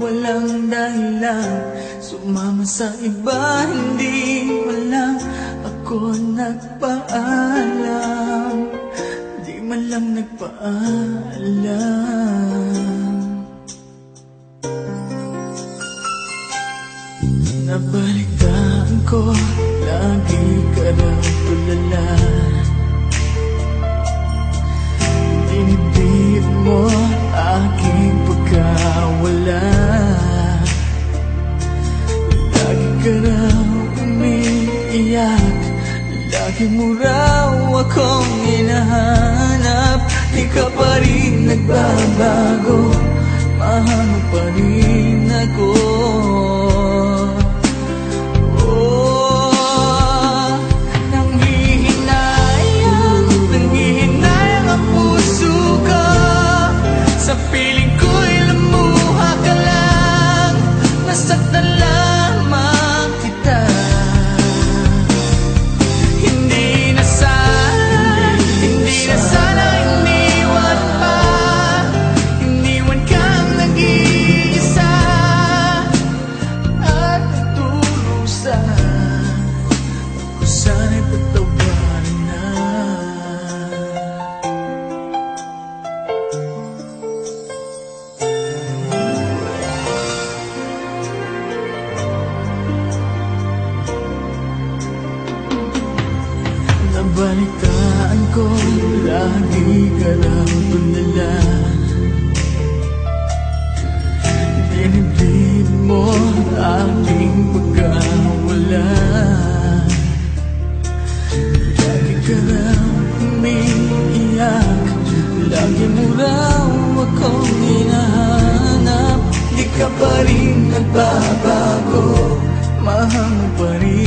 walang dahilan. Sumama sa iba, hindi man lang ako nagpaalam. Di man lang nagpaalam. Nabalitaan ko, lagi ka raw tulala. Dinibdib mo aking pagkawala. Lagi ka raw umiiyak, lagi mo raw akong hinahanap. Di ka pa rin nagbabago, mahal mo pa rin ako. Nabalitaan ko, lagi ka raw tulala. Dinibdib mo aking pagkawala. Lagi ka raw umiiyak, lagi mo raw akong hinahanap. Di ka pa rin nagbabago, mahal mo pa rin